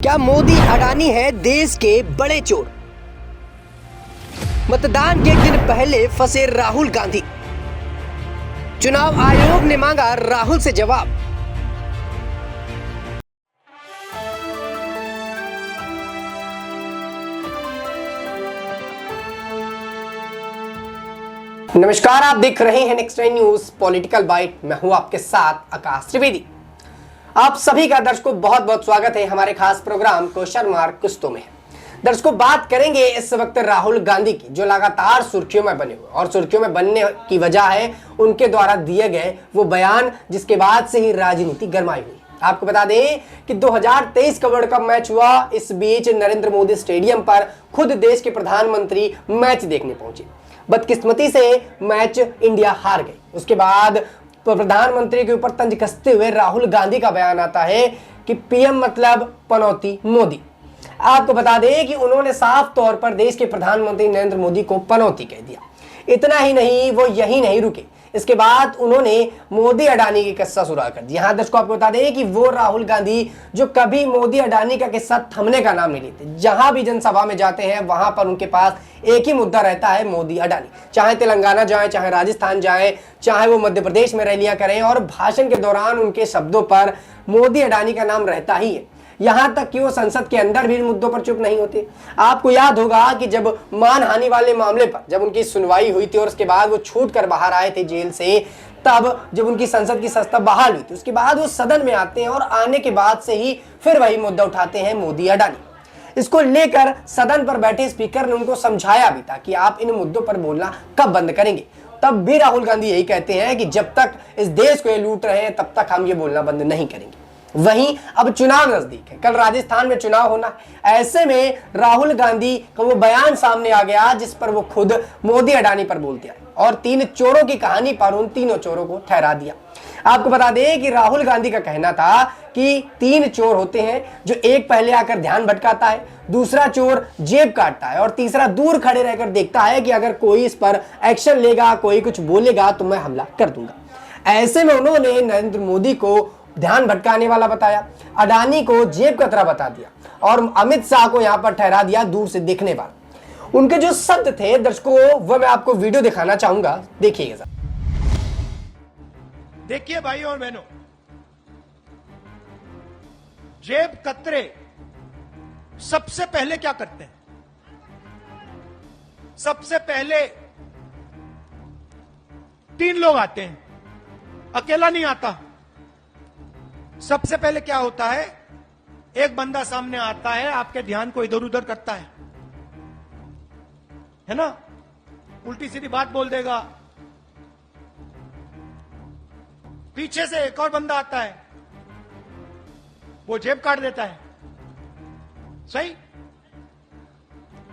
क्या मोदी अडानी है देश के बड़े चोर? मतदान के एक दिन पहले फंसे राहुल गांधी। चुनाव आयोग ने मांगा राहुल से जवाब। नमस्कार, आप देख रहे हैं नेक्स्ट न्यूज पॉलिटिकल बाइट। मैं हूं आपके साथ आकाश त्रिवेदी। आप सभी का दर्शकों बहुत बहुत स्वागत है हमारे खास प्रोग्राम क्वेश्चन मार्क कुश्तों में। दर्शकों, बात करेंगे इस वक्त राहुल गांधी की, जो लगातार सुर्खियों में बने हुए, और सुर्खियों में बनने की वजह है उनके द्वारा दिए गए वो बयान, जिसके बाद से ही राजनीति गरमाई हुई। आपको बता दें कि 2023 का वर्ल्ड कप मैच हुआ। इस बीच नरेंद्र मोदी स्टेडियम पर खुद देश के प्रधानमंत्री मैच देखने पहुंचे। बदकिस्मती से मैच इंडिया हार गई। उसके बाद प्रधानमंत्री के ऊपर तंज कसते हुए राहुल गांधी का बयान आता है कि पीएम मतलब पनौती मोदी। आपको बता दें कि उन्होंने साफ तौर पर देश के प्रधानमंत्री नरेंद्र मोदी को पनौती कह दिया। इतना ही नहीं, वो यही नहीं रुके, इसके बाद उन्होंने मोदी अडानी की किस्सा शुरू कर दिया। हाँ दर्शकों, आपको बता दें कि वो राहुल गांधी जो कभी मोदी अडानी का किस्सा थमने का नाम नहीं लेते। जहां भी जनसभा में जाते हैं वहां पर उनके पास एक ही मुद्दा रहता है, मोदी अडानी। चाहे तेलंगाना जाए, चाहे राजस्थान जाए, चाहे वो मध्य प्रदेश में रैलियां करें, और भाषण के दौरान उनके शब्दों पर मोदी अडानी का नाम रहता ही है। यहां तक कि वो संसद के अंदर भी इन मुद्दों पर चुप नहीं होते। आपको याद होगा कि जब मानहानि वाले मामले पर जब उनकी सुनवाई हुई थी और उसके बाद वो छूट कर बाहर आए थे जेल से, तब जब उनकी संसद की सत्ता बहाल हुई थी, उसके बाद वो सदन में आते हैं और आने के बाद से ही फिर वही मुद्दा उठाते हैं, मोदी अडानी। इसको लेकर सदन पर बैठे स्पीकर ने उनको समझाया भी था कि आप इन मुद्दों पर बोलना कब बंद करेंगे। तब भी राहुल गांधी यही कहते हैं कि जब तक इस देश को ये लूट रहे हैं तब तक हम ये बोलना बंद नहीं करेंगे। वहीं अब चुनाव नजदीक है, कल राजस्थान में चुनाव होना है। ऐसे में राहुल गांधी का वो बयान सामने आ गया जिस पर वो खुद मोदी अडानी पर बोलते आए और तीन चोरों की कहानी पर उन तीनों चोरों को ठहरा दिया। आपको बता दें कि राहुल गांधी का कहना था कि तीन चोर होते हैं, जो एक पहले आकर ध्यान भटकाता है, दूसरा चोर जेब काटता है, और तीसरा दूर खड़े रहकर देखता है कि अगर कोई इस पर एक्शन लेगा, कोई कुछ बोलेगा तो मैं हमला कर दूंगा। ऐसे में उन्होंने नरेंद्र मोदी को ध्यान भटकाने वाला बताया, अडानी को जेब कतरा बता दिया, और अमित शाह को यहां पर ठहरा दिया दूर से देखने वाला। उनके जो शब्द थे दर्शकों, वह मैं आपको वीडियो दिखाना चाहूंगा, देखिएगा। देखिए भाई और बहनों, जेब कतरे सबसे पहले क्या करते हैं? सबसे पहले तीन लोग आते हैं, अकेला नहीं आता। सबसे पहले क्या होता है, एक बंदा सामने आता है, आपके ध्यान को इधर उधर करता है ना, उल्टी सीधी बात बोल देगा। पीछे से एक और बंदा आता है, वो जेब काट देता है, सही।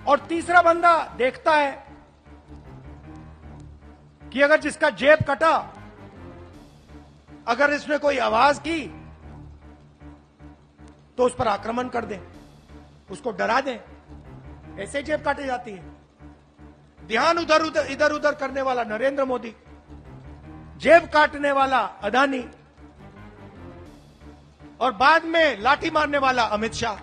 और तीसरा बंदा देखता है कि अगर जिसका जेब कटा, अगर इसने कोई आवाज की तो उस पर आक्रमण कर दें, उसको डरा दें। ऐसे जेब काटी जाती है। ध्यान इधर उधर करने वाला नरेंद्र मोदी, जेब काटने वाला अडानी, और बाद में लाठी मारने वाला अमित शाह।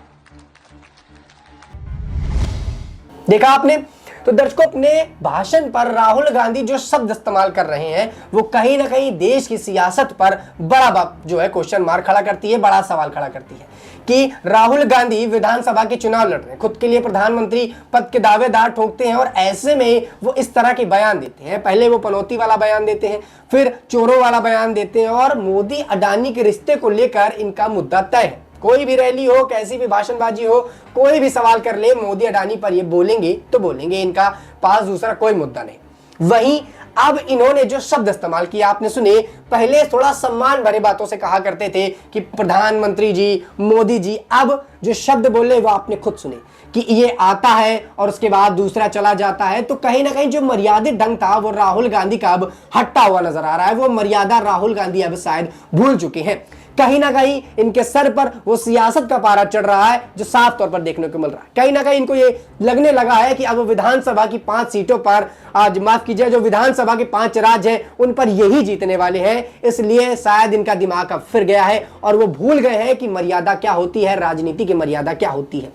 देखा आपने? तो दर्शकों, अपने भाषण पर राहुल गांधी जो शब्द इस्तेमाल कर रहे हैं वो कहीं ना कहीं देश की सियासत पर बड़ा जो है क्वेश्चन मार्क खड़ा करती है, बड़ा सवाल खड़ा करती है कि राहुल गांधी विधानसभा के चुनाव लड़ रहे हैं, खुद के लिए प्रधानमंत्री पद के दावेदार ठोकते हैं, और ऐसे में वो इस तरह के बयान देते हैं। पहले वो पनौती वाला बयान देते हैं, फिर चोरों वाला बयान देते हैं, और मोदी अडानी के रिश्ते को लेकर इनका मुद्दा तय है। कोई भी रैली हो, कैसी भी भाषणबाजी हो, कोई भी सवाल कर ले, मोदी अडानी पर ये बोलेंगे तो बोलेंगे, इनका पास दूसरा कोई मुद्दा नहीं। वहीं अब इन्होंने जो शब्द इस्तेमाल किया आपने सुने। पहले थोड़ा सम्मान भरे बातों से कहा करते थे कि प्रधानमंत्री जी, मोदी जी। अब जो शब्द बोले वो आपने खुद सुने कि ये आता है और उसके बाद दूसरा चला जाता है। तो कहीं ना कहीं जो मर्यादित ढंग था वो राहुल गांधी का अब हटता हुआ नजर आ रहा है। वो मर्यादा राहुल गांधी अब शायद भूल चुके हैं। कहीं ना कहीं इनके सर पर वो सियासत का पारा चढ़ रहा है जो साफ तौर पर देखने को मिल रहा है। कहीं ना कहीं इनको ये लगने लगा है कि अब विधानसभा की 5 सीटों पर, आज माफ कीजिए, जो विधानसभा के 5 राज्य हैं उन पर यही जीतने वाले हैं। इसलिए शायद इनका दिमाग अब फिर गया है और वो भूल गए हैं कि मर्यादा क्या होती है, राजनीति की मर्यादा क्या होती है।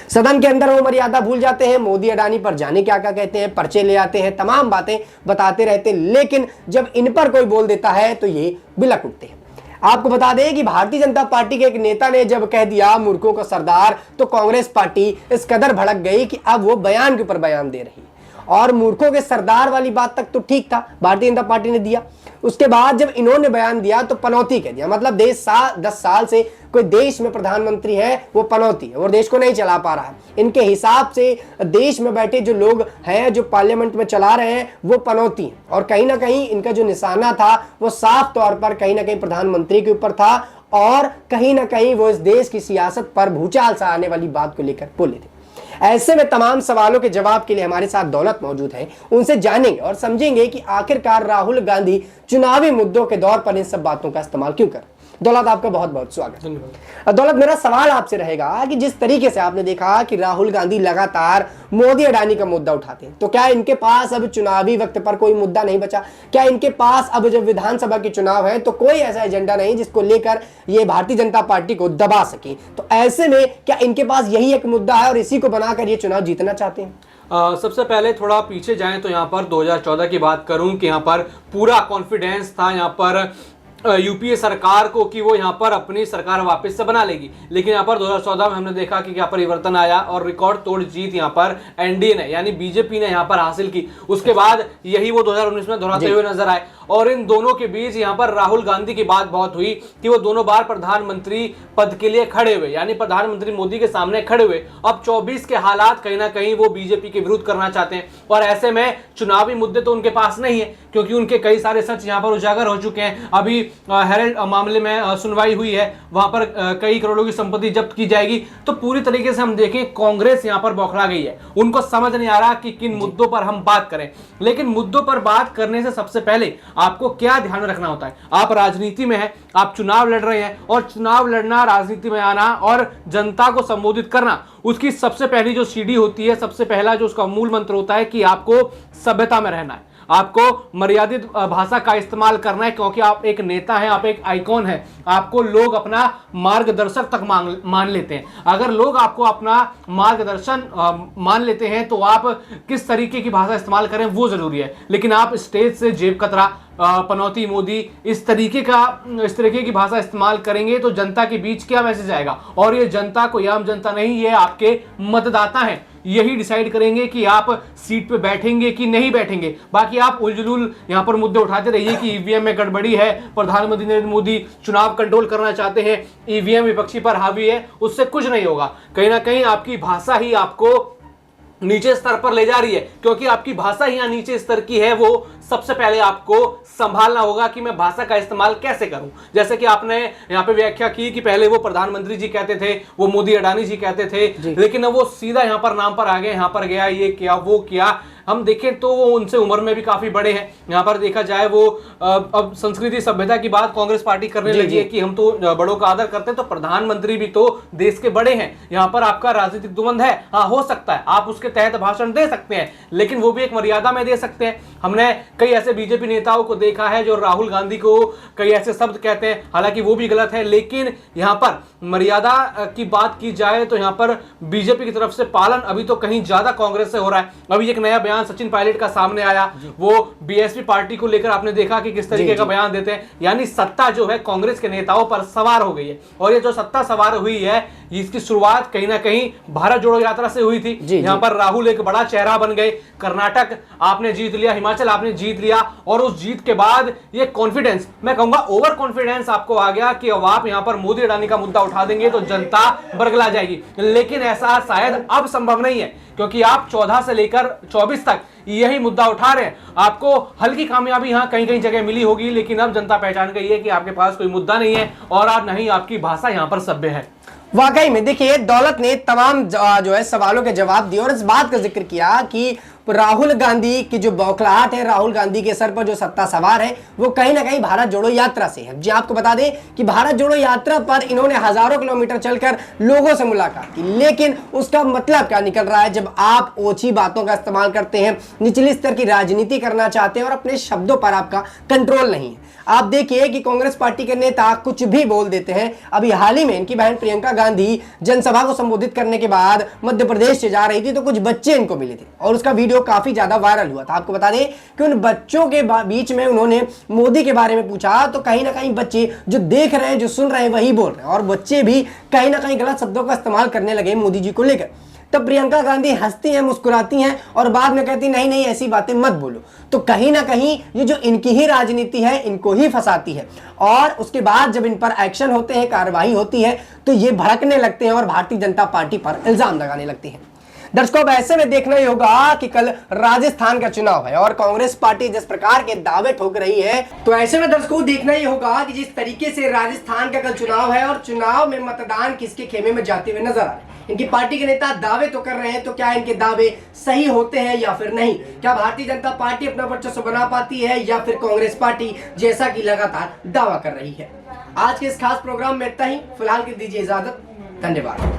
सदन के अंदर वो मर्यादा भूल जाते हैं, मोदी अडानी पर जाने क्या क्या कहते हैं, पर्चे ले आते हैं, तमाम बातें बताते रहते हैं, लेकिन जब इन पर कोई बोल देता है तो ये बिलक उठते हैं। आपको बता दें कि भारतीय जनता पार्टी के एक नेता ने जब कह दिया मूर्खों का सरदार, तो कांग्रेस पार्टी इस कदर भड़क गई कि अब वो बयान के ऊपर बयान दे रही है। और मूर्खों के सरदार वाली बात तक तो ठीक था, भारतीय जनता पार्टी ने दिया। उसके बाद जब इन्होंने बयान दिया तो पनौती कह दिया। मतलब 10 साल से कोई देश में प्रधानमंत्री है वो पनौती है और देश को नहीं चला पा रहा है। इनके हिसाब से देश में बैठे जो लोग हैं, जो पार्लियामेंट में चला रहे हैं, वो पनौती हैं। और कहीं ना कहीं इनका जो निशाना था वो साफ तौर पर कहीं ना कहीं प्रधानमंत्री के ऊपर था और कहीं ना कहीं वो इस देश की सियासत पर भूचाल सा आने वाली बात को लेकर बोले थे। ऐसे में तमाम सवालों के जवाब के लिए हमारे साथ दौलत मौजूद है। उनसे जानेंगे और समझेंगे कि आखिरकार राहुल गांधी चुनावी मुद्दों के दौर पर इन सब बातों का इस्तेमाल क्यों कर। दौलत, आपका बहुत बहुत स्वागत। धन्यवाद। दौलत, मेरा सवाल आपसे रहेगा कि जिस तरीके से आपने देखा कि राहुल गांधी लगातार मोदी अडानी का मुद्दा उठाते हैं, तो क्या इनके पास अब चुनावी वक्त पर कोई मुद्दा नहीं बचा? क्या इनके पास अब जब विधानसभा के चुनाव है तो कोई ऐसा एजेंडा नहीं जिसको लेकर ये भारतीय जनता पार्टी को दबा सके? तो ऐसे में क्या इनके पास यही एक मुद्दा है और इसी को बनाकर ये चुनाव जीतना चाहते हैं? सबसे पहले थोड़ा पीछे जाएं तो यहाँ पर 2014 की बात करूं कि यहाँ पर पूरा कॉन्फिडेंस था यहाँ पर यूपीए सरकार को कि वो यहाँ पर अपनी सरकार वापस से बना लेगी। लेकिन यहाँ पर 2014 में हमने देखा कि यहाँ परिवर्तन आया और रिकॉर्ड तोड़ जीत यहाँ पर एनडीए ने यानी बीजेपी ने यहाँ पर हासिल की। उसके बाद यही वो 2019 में दोहराते हुए नजर आए और इन दोनों के बीच यहाँ पर राहुल गांधी की बात बहुत हुई कि वो दोनों बार प्रधानमंत्री पद के लिए खड़े हुए, यानी प्रधानमंत्री मोदी के सामने खड़े हुए। अब 24 के हालात कहीं ना कहीं वो बीजेपी के विरुद्ध करना चाहते हैं और ऐसे में चुनावी मुद्दे तो उनके पास नहीं है क्योंकि उनके कई सारे सच यहाँ पर उजागर हो चुके हैं। अभी हेरल्ड मामले में सुनवाई हुई है, वहां पर कई करोड़ों की संपत्ति जब्त की जाएगी। तो पूरी तरीके से हम देखें कांग्रेस यहाँ पर बौखला गई है, उनको समझ नहीं आ रहा कि किन मुद्दों पर हम बात करें। लेकिन मुद्दों पर बात करने से सबसे पहले आपको क्या ध्यान में रखना होता है? आप राजनीति में हैं, आप चुनाव लड़ रहे हैं और चुनाव लड़ना, राजनीति में आना और जनता को संबोधित करना, उसकी सबसे पहली जो सीढ़ी होती है, सबसे पहला जो उसका मूल मंत्र होता है कि आपको सभ्यता में रहना है, आपको मर्यादित भाषा का इस्तेमाल करना है क्योंकि आप एक नेता हैं, आप एक आइकॉन हैं, आपको लोग अपना मार्गदर्शक तक मान लेते हैं। अगर लोग आपको अपना मार्गदर्शन मान लेते हैं तो आप किस तरीके की भाषा इस्तेमाल करें वो जरूरी है। लेकिन आप स्टेज से जेब कतरा, पनौती मोदी, इस तरीके की भाषा इस्तेमाल करेंगे तो जनता के बीच क्या मैसेज आएगा? और ये जनता कोई आम जनता नहीं, ये आपके मतदाता हैं, यही डिसाइड करेंगे कि आप सीट पे बैठेंगे कि नहीं बैठेंगे। बाकी आप उलझुल यहाँ पर मुद्दे उठाते रहिए कि ईवीएम में गड़बड़ी है, प्रधानमंत्री नरेंद्र मोदी चुनाव कंट्रोल करना चाहते हैं, ईवीएम विपक्षी पर हावी है, उससे कुछ नहीं होगा। कहीं ना कहीं आपकी भाषा ही आपको नीचे स्तर पर ले जा रही है क्योंकि आपकी भाषा ही यहाँ नीचे स्तर की है। वो सबसे पहले आपको संभालना होगा कि मैं भाषा का इस्तेमाल कैसे करूं। जैसे कि आपने यहाँ पे व्याख्या की कि पहले वो प्रधानमंत्री जी कहते थे, वो मोदी अडानी जी कहते थे, लेकिन अब वो सीधा यहाँ पर नाम पर आ गए, यहाँ पर गया, ये किया, वो किया। हम देखें तो वो उनसे उम्र में भी काफी बड़े हैं। यहाँ पर देखा जाए वो अब संस्कृति सभ्यता की बात कांग्रेस पार्टी करने लगी है कि हम तो बड़ों का आदर करते हैं, तो प्रधानमंत्री भी तो देश के बड़े हैं। यहाँ पर आपका राजनीतिक द्वंद है, हाँ हो सकता है, आप उसके तहत भाषण दे सकते हैं, लेकिन वो भी एक मर्यादा में दे सकते हैं। हमने कई ऐसे बीजेपी नेताओं को देखा है जो राहुल गांधी को कई ऐसे शब्द कहते हैं, हालांकि वो भी गलत है, लेकिन यहाँ पर मर्यादा की बात की जाए तो यहाँ पर बीजेपी की तरफ से पालन अभी तो कहीं ज्यादा कांग्रेस से हो रहा है। अभी एक नया बयान सचिन पायलट का सामने आया, वो बीएसपी पार्टी को लेकर आपने देखा कि किस तरीके का बयान देते हैं, यानी सत्ता जो है कांग्रेस के नेताओं पर सवार हो गई है। और ये जो सत्ता सवार हुई है इसकी शुरुआत कहीं ना कहीं भारत जोड़ो यात्रा से हुई थी। यहाँ पर राहुल एक बड़ा चेहरा बन गए, कर्नाटक आपने जीत लिया, हिमाचल आपने जीत लिया और उस जीत के बाद ये कॉन्फिडेंस, मैं कहूंगा ओवर कॉन्फिडेंस आपको आ गया कि अब आप यहाँ पर मोदी अडानी का मुद्दा उठा देंगे तो जनता बरगला जाएगी। लेकिन ऐसा शायद अब संभव नहीं है क्योंकि आप 14 से लेकर 24 तक यही मुद्दा उठा रहे हैं। आपको हल्की कामयाबी यहाँ कहीं कहीं जगह मिली होगी, लेकिन अब जनता पहचान गई है कि आपके पास कोई मुद्दा नहीं है और आप नहीं, आपकी भाषा यहाँ पर सभ्य है। वाकई में देखिए, दौलत ने तमाम जो है सवालों के जवाब दिए और इस बात का जिक्र किया कि राहुल गांधी की जो बौखलाहट है, राहुल गांधी के सर पर जो सत्ता सवार है, वो कहीं ना कहीं भारत जोड़ो यात्रा से है। जी आपको बता दें कि भारत जोड़ो यात्रा पर इन्होंने हजारों किलोमीटर चलकर लोगों से मुलाकात की, लेकिन उसका मतलब क्या निकल रहा है? जब आप ओछी बातों का इस्तेमाल करते हैं, निचली स्तर की राजनीति करना चाहते हैं और अपने शब्दों पर आपका कंट्रोल नहीं है। आप देखिए कि कांग्रेस पार्टी के नेता कुछ भी बोल देते हैं। अभी हाल ही में इनकी बहन प्रियंका गांधी जनसभा को संबोधित करने के बाद मध्य प्रदेश से जा रही थी, तो कुछ बच्चे इनको मिले थे और उसका वीडियो काफी ज्यादा वायरल हुआ था। आपको बता दें कि उन बच्चों के बीच में उन्होंने मोदी के बारे में पूछा, तो कहीं ना कहीं बच्चे जो देख रहे हैं, जो सुन रहे हैं, वही बोल रहे हैं और बच्चे भी कहीं ना कहीं गलत शब्दों का इस्तेमाल करने लगे मोदी जी को लेकर। तब प्रियंका गांधी हंसती हैं, मुस्कुराती हैं और बाद में कहती नहीं नहीं ऐसी बातें मत बोलो। तो कहीं ना कहीं ये जो इनकी ही राजनीति है, इनको ही फंसाती है और उसके बाद जब इन पर एक्शन होते हैं, कार्रवाई होती है, तो ये भड़कने लगते हैं और भारतीय जनता पार्टी पर इल्जाम लगाने लगते हैं। दर्शकों, अब ऐसे में देखना ही होगा कि कल राजस्थान का चुनाव है और कांग्रेस पार्टी जिस प्रकार के दावे ठोक रही है, तो ऐसे में दर्शकों देखना ही होगा कि जिस तरीके से राजस्थान का कल चुनाव है और चुनाव में मतदान किसके खेमे में जाते हुए नजर आ रहे हैं। इनकी पार्टी के नेता दावे तो कर रहे हैं, तो क्या इनके दावे सही होते हैं या फिर नहीं? क्या भारतीय जनता पार्टी अपना वर्चस्व बना पाती है या फिर कांग्रेस पार्टी जैसा कि लगातार दावा कर रही है? आज के इस खास प्रोग्राम में इतना ही। फिलहाल के दीजिए इजाजत। धन्यवाद।